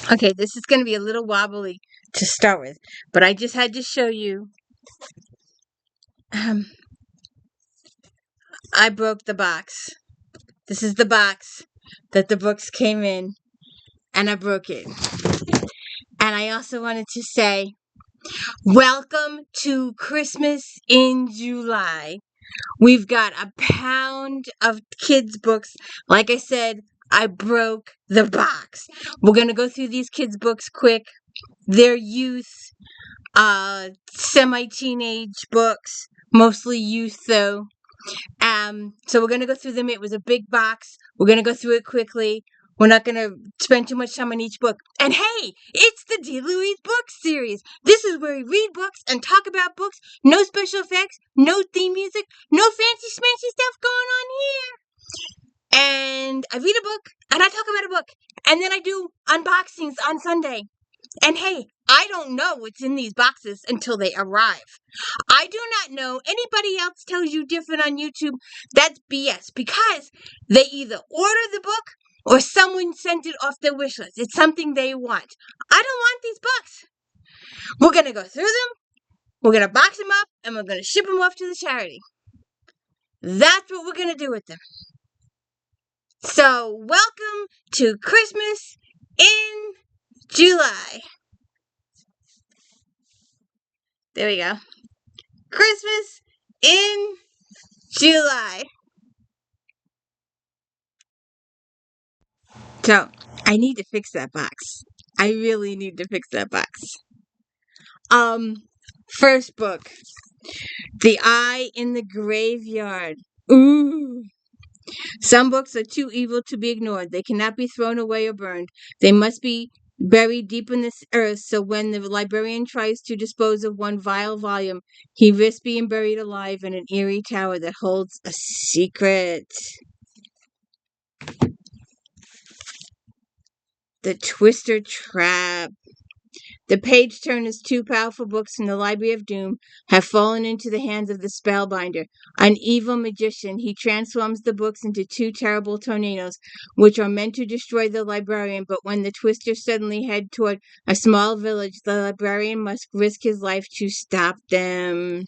Okay, this is going to be a little wobbly to start with, but I just had to show you. Um, I broke the box. This is the box that the books came in, and I broke it. And I also wanted to say, welcome to Christmas in July. We've got a pound of kids' books. Like I said, I broke the box. We're going to go through these kids' books quick. They're youth, semi-teenage books, mostly youth though. So we're gonna go through them. It was a big box. We're gonna go through it quickly. We're not gonna spend too much time on each book. And hey, it's the D. Louise book series. This is where we read books and talk about books. No special effects, no theme music, no fancy smancy stuff going on here. And I read a book and I talk about a book. And then I do unboxings on Sunday. And hey, I don't know what's in these boxes until they arrive. I do not know. Anybody else tells you different on YouTube, that's BS because they either order the book or someone sent it off their wish list. It's something they want. I don't want these books. We're going to go through them, we're going to box them up, and we're going to ship them off to the charity. That's what we're going to do with them. So, welcome to Christmas in July. There we go. Christmas in July. So, I need to fix that box. I really need to fix that box. First book. The Eye in the Graveyard. Ooh. Some books are too evil to be ignored. They cannot be thrown away or burned. They must be buried deep in this earth, so when the librarian tries to dispose of one vile volume, he risks being buried alive in an eerie tower that holds a secret. The Twister Trap. The page turners, two powerful books from the Library of Doom, have fallen into the hands of the spellbinder, an evil magician. He transforms the books into two terrible tornadoes, which are meant to destroy the librarian, but when the Twisters suddenly head toward a small village, the librarian must risk his life to stop them.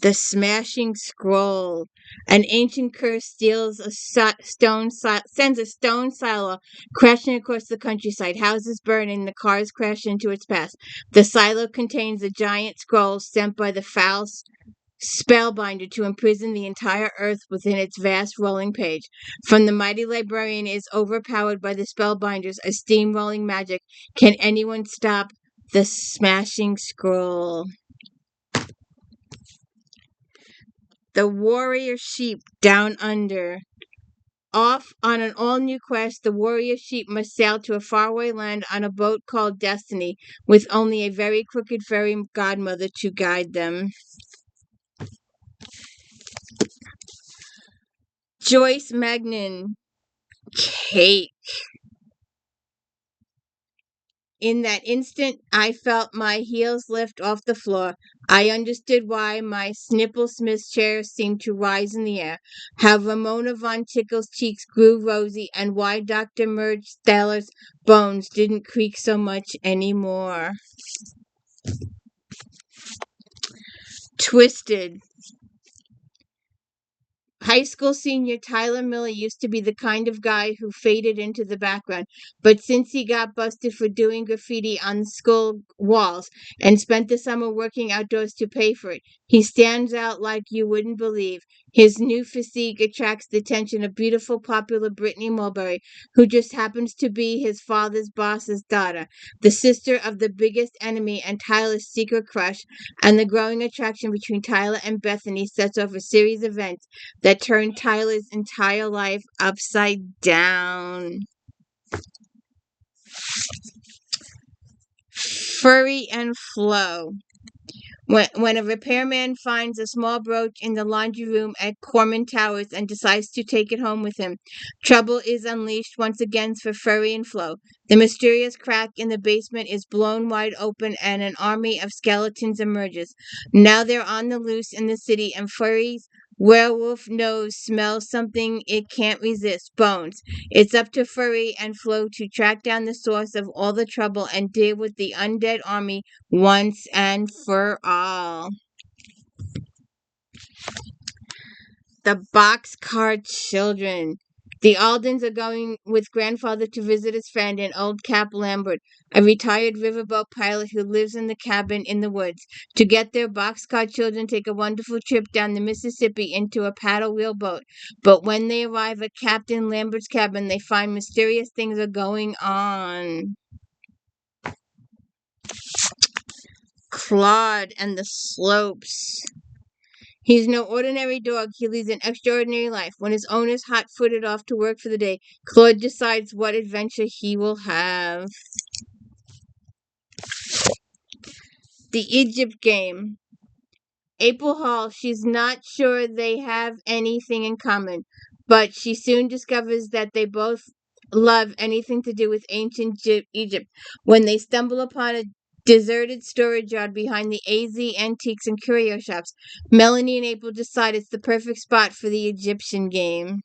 The Smashing Scroll. An ancient curse steals a sends a stone silo crashing across the countryside. Houses burn and the cars crash into its path. The silo contains a giant scroll sent by the foul spellbinder to imprison the entire earth within its vast rolling page. From the mighty librarian is overpowered by the spellbinder's steamrolling magic. Can anyone stop the Smashing Scroll? The Warrior Sheep Down Under. Off on an all-new quest, the warrior sheep must sail to a faraway land on a boat called Destiny, with only a very crooked fairy godmother to guide them. Joyce Magnin. Cake. In that instant, I felt my heels lift off the floor. I understood why my Snipple Smith's chair seemed to rise in the air, how Ramona Von Tickle's cheeks grew rosy, and why Dr. Merge Steller's bones didn't creak so much anymore. Twisted. High school senior Tyler Miller used to be the kind of guy who faded into the background, but since he got busted for doing graffiti on school walls and spent the summer working outdoors to pay for it, he stands out like you wouldn't believe. His new physique attracts the attention of beautiful, popular Brittany Mulberry, who just happens to be his father's boss's daughter, the sister of the biggest enemy and Tyler's secret crush, and the growing attraction between Tyler and Bethany sets off a series of events that turned Tyler's entire life upside down. Furry and Flo. When a repairman finds a small brooch in the laundry room at Corman Towers and decides to take it home with him, trouble is unleashed once again for Furry and Flo. The mysterious crack in the basement is blown wide open and an army of skeletons emerges. Now they're on the loose in the city, and Furry's Werewolf nose smells something it can't resist, bones. It's up to Furry and Flo to track down the source of all the trouble and deal with the undead army once and for all. The Boxcar Children. The Aldens are going with grandfather to visit his friend, an old Cap Lambert, a retired riverboat pilot who lives in the cabin in the woods. To get there, Boxcar Children take a wonderful trip down the Mississippi into a paddle wheel boat. But when they arrive at Captain Lambert's cabin, they find mysterious things are going on. Claude and the Slopes. He's no ordinary dog. He leads an extraordinary life. When his owner's hot-footed off to work for the day, Claude decides what adventure he will have. The Egypt Game. April Hall, she's not sure they have anything in common, but she soon discovers that they both love anything to do with ancient Egypt. When they stumble upon a deserted storage yard behind the AZ Antiques and Curio Shops, Melanie and April decide it's the perfect spot for the Egyptian Game.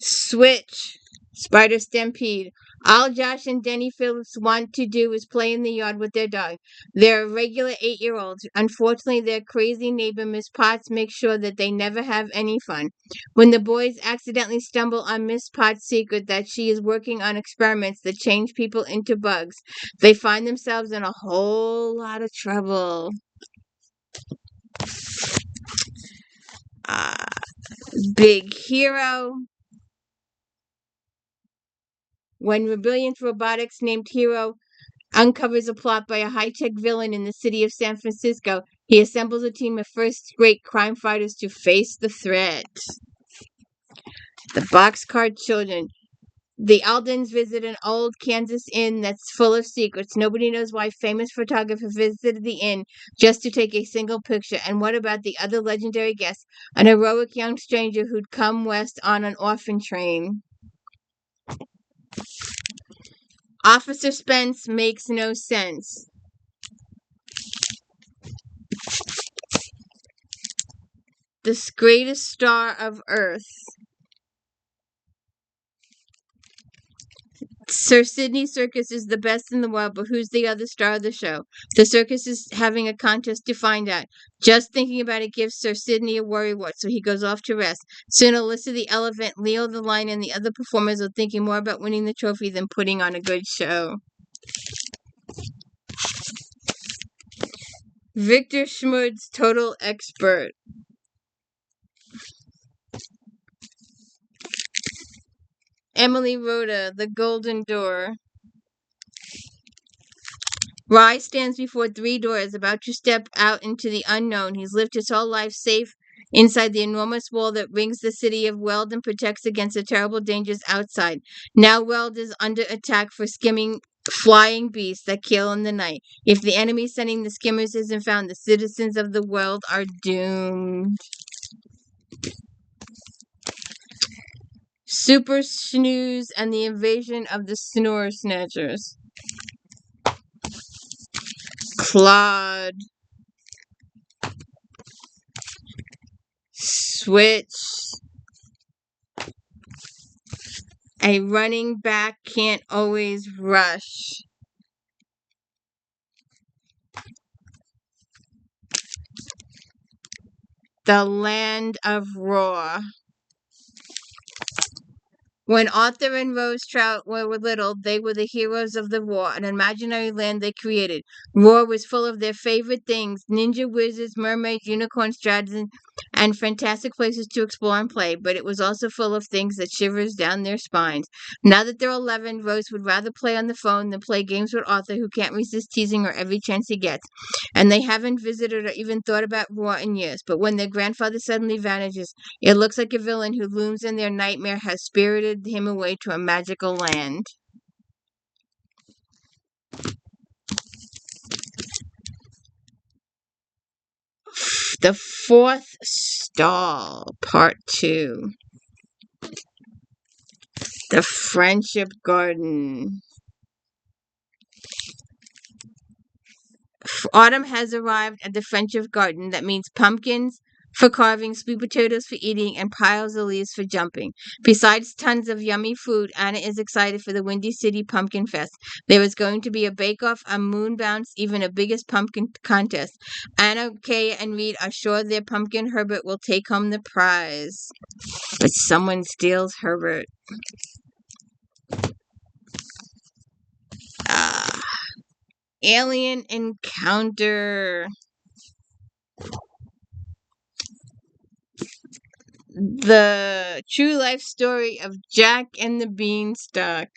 Switch. Spider Stampede. All Josh and Denny Phillips want to do is play in the yard with their dog. They're regular 8-year-olds. Unfortunately, their crazy neighbor, Miss Potts, makes sure that they never have any fun. When the boys accidentally stumble on Miss Potts' secret that she is working on experiments that change people into bugs, they find themselves in a whole lot of trouble. Uh, Big Hero. When Rebellion Robotics named Hero uncovers a plot by a high-tech villain in the city of San Francisco, he assembles a team of first-rate crime fighters to face the threat. The Boxcar Children. The Aldens visit an old Kansas inn that's full of secrets. Nobody knows why famous photographer visited the inn just to take a single picture. And what about the other legendary guest, an heroic young stranger who'd come west on an orphan train? Officer Spence makes no sense. The greatest star of Earth. Sir Sidney Circus is the best in the world, but who's the other star of the show? The circus is having a contest to find out. Just thinking about it gives Sir Sidney a worrywart, so he goes off to rest. Soon Alyssa the elephant, Leo the lion, and the other performers are thinking more about winning the trophy than putting on a good show. Victor Schmud's Total Expert. Emily Rhoda, The Golden Door. Rye stands before 3 doors, about to step out into the unknown. He's lived his whole life safe inside the enormous wall that rings the city of Weld and protects against the terrible dangers outside. Now Weld is under attack for skimming flying beasts that kill in the night. If the enemy sending the skimmers isn't found, the citizens of the world are doomed. Super Snooze and the Invasion of the Snore Snatchers. Claude. Switch. A running back can't always rush. The Land of Roar. When Arthur and Rose Trout were little, they were the heroes of the Roar, an imaginary land they created. Roar was full of their favorite things: ninja wizards, mermaids, unicorns, dragons, and fantastic places to explore and play, but it was also full of things that shivers down their spines. Now that they're 11, Rose would rather play on the phone than play games with Arthur, who can't resist teasing her every chance he gets. And they haven't visited or even thought about Roar in years, but when their grandfather suddenly vanishes, it looks like a villain who looms in their nightmare has spirited him away to a magical land. The Fourth Stall, Part 2. The Friendship Garden. Autumn has arrived at the friendship garden. That means pumpkins for carving, sweet potatoes for eating, and piles of leaves for jumping. Besides tons of yummy food, Anna is excited for the Windy City Pumpkin Fest. There is going to be a bake-off, a moon bounce, even a biggest pumpkin contest. Anna, Kay, and Reed are sure their pumpkin Herbert will take home the prize. But someone steals Herbert. Ah, alien encounter. The true life story of Jack and the Beanstalk.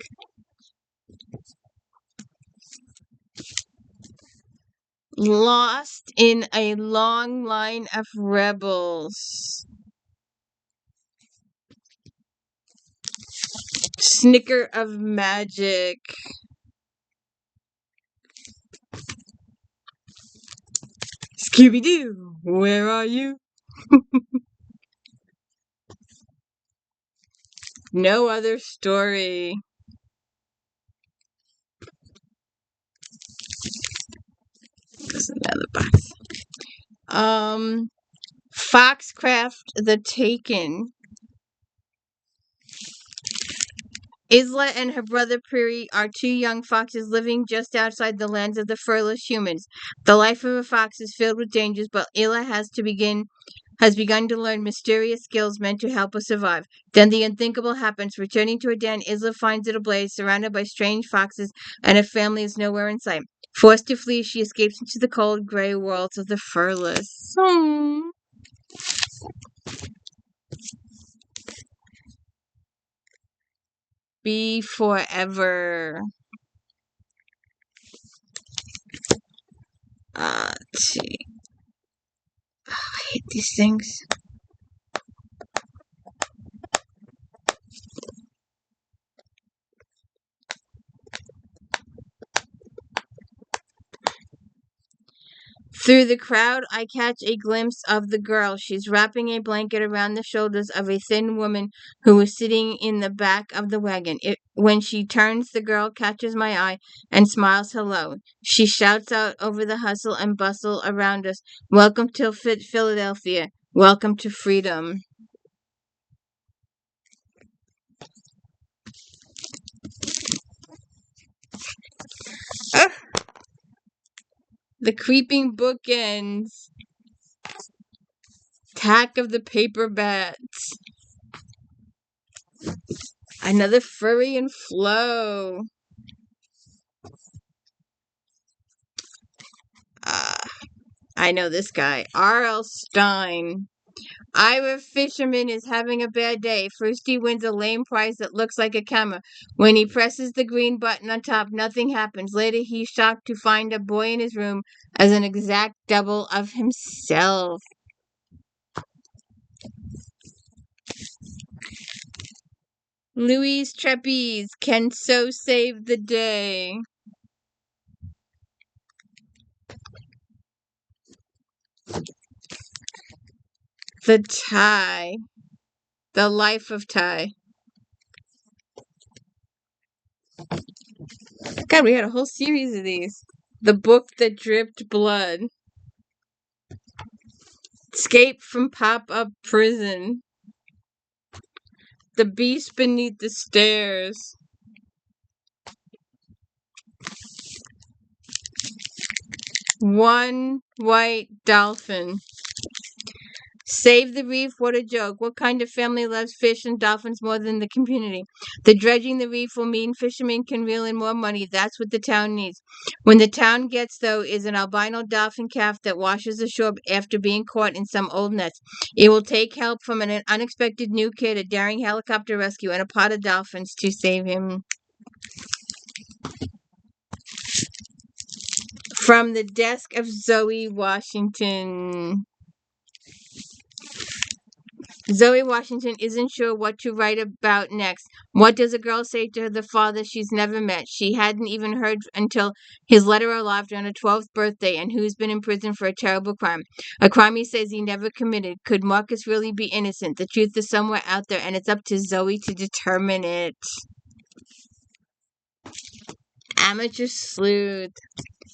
Lost in a long line of rebels. Snicker of magic. Scooby-Doo, where are you? No other story. There's another box. Foxcraft the Taken. Isla and her brother Prairie are two young foxes living just outside the lands of the furless humans. The life of a fox is filled with dangers, but Isla has begun to learn mysterious skills meant to help her survive. Then the unthinkable happens. Returning to her den, Isla finds it ablaze, surrounded by strange foxes, and her family is nowhere in sight. Forced to flee, she escapes into the cold, gray worlds of the furless. Be forever. Let's see. Oh, I hate these things. Through the crowd, I catch a glimpse of the girl. She's wrapping a blanket around the shoulders of a thin woman who is sitting in the back of the wagon. When she turns, the girl catches my eye and smiles hello. She shouts out over the hustle and bustle around us, "Welcome to Philadelphia. Welcome to freedom." Ah, the creeping bookends. Attack of the paper bats. Another furry and flow. I know this guy. R.L. Stein. Ira Fisherman is having a bad day. First, he wins a lame prize that looks like a camera. When he presses the green button on top, nothing happens. Later, he's shocked to find a boy in his room as an exact double of himself. Louise Trapeze can so save the day. The Tie. The Life of Ty. God, we had a whole series of these. The Book That Dripped Blood. Escape from Pop-Up Prison. The Beast Beneath the Stairs. One White Dolphin. Save the reef, what a joke. What kind of family loves fish and dolphins more than the community? The dredging the reef will mean fishermen can reel in more money. That's what the town needs. When the town gets, though, is an albino dolphin calf that washes ashore after being caught in some old nets. It will take help from an unexpected new kid, a daring helicopter rescue, and a pot of dolphins to save him. From the desk of Zoe Washington. Zoe Washington isn't sure what to write about next. What does a girl say to the father she's never met? She hadn't even heard until his letter arrived on her 12th birthday, and who's been in prison for a terrible crime. A crime he says he never committed. Could Marcus really be innocent? The truth is somewhere out there, and it's up to Zoe to determine it. Amateur Sleuth.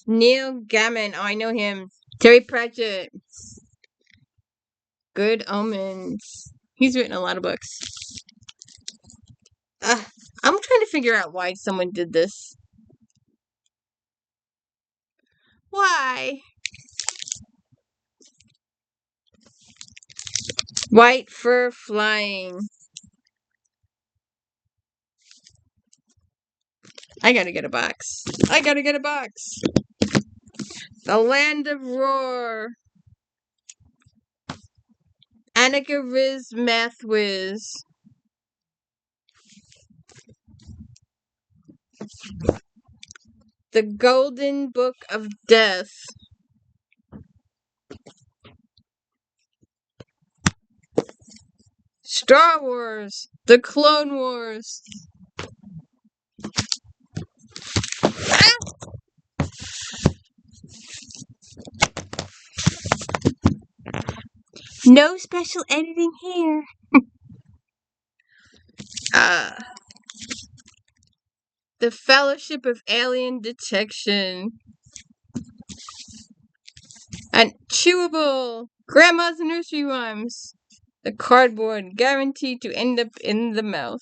Neil Gaiman. Oh, I know him. Terry Pratchett. Good Omens. He's written a lot of books. I'm trying to figure out why someone did this. Why? White fur flying. I gotta get a box. The Land of Roar. Annika Riz Math Whiz. The Golden Book of Death. Star Wars. The Clone Wars. No special editing here. The Fellowship of Alien Detection. And Chewable. Grandma's Nursery Rhymes. The Cardboard. Guaranteed to end up in the mouth.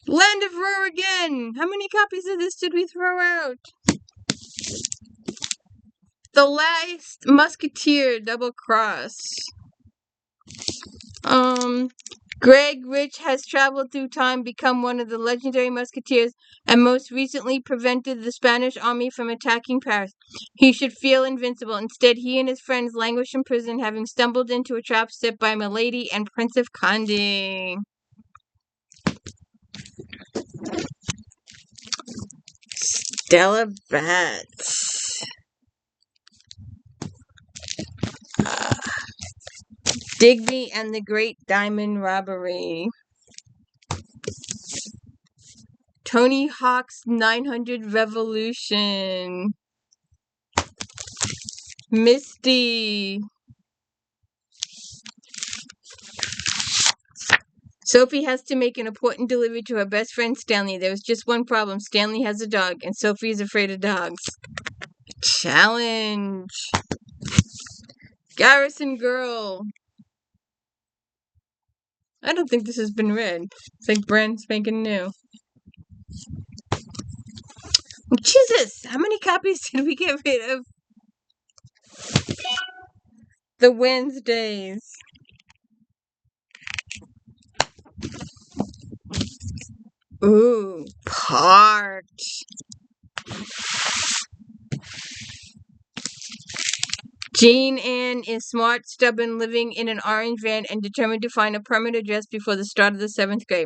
Land of Roar again. How many copies of this did we throw out? The Last Musketeer. Double Cross. Greg Rich has traveled through time, become one of the legendary musketeers, and most recently prevented the Spanish army from attacking Paris. He should feel invincible. Instead, he and his friends languish in prison, having stumbled into a trap set by Milady and Prince of Condé. Stella Bats. Digby and the Great Diamond Robbery. Tony Hawk's 900 Revolution. Misty. Sophie has to make an important delivery to her best friend Stanley. There's just one problem. Stanley has a dog, and Sophie is afraid of dogs. Challenge. Garrison Girl. I don't think this has been read. It's like brand spanking new. Jesus! How many copies did we get rid of? The Wednesdays. Ooh, Parked. Jean Ann is smart, stubborn, living in an orange van, and determined to find a permanent address before the start of the 7th grade.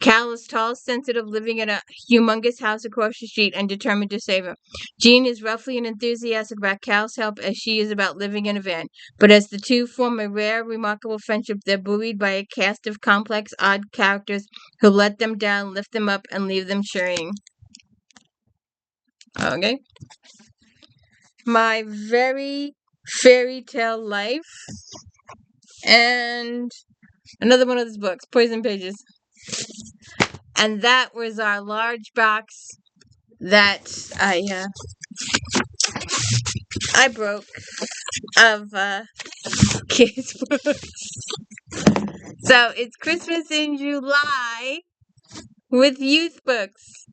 Cal is tall, sensitive, living in a humongous house across the street, and determined to save him. Jean is roughly and enthusiastic about Cal's help as she is about living in a van. But as the two form a rare, remarkable friendship, they're buoyed by a cast of complex, odd characters who let them down, lift them up, and leave them cheering. Okay. My Very Fairy Tale Life, and another one of those books, Poison Pages. And that was our large box that I broke of kids' books. So it's Christmas in July with youth books.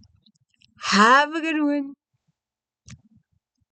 Have a good one.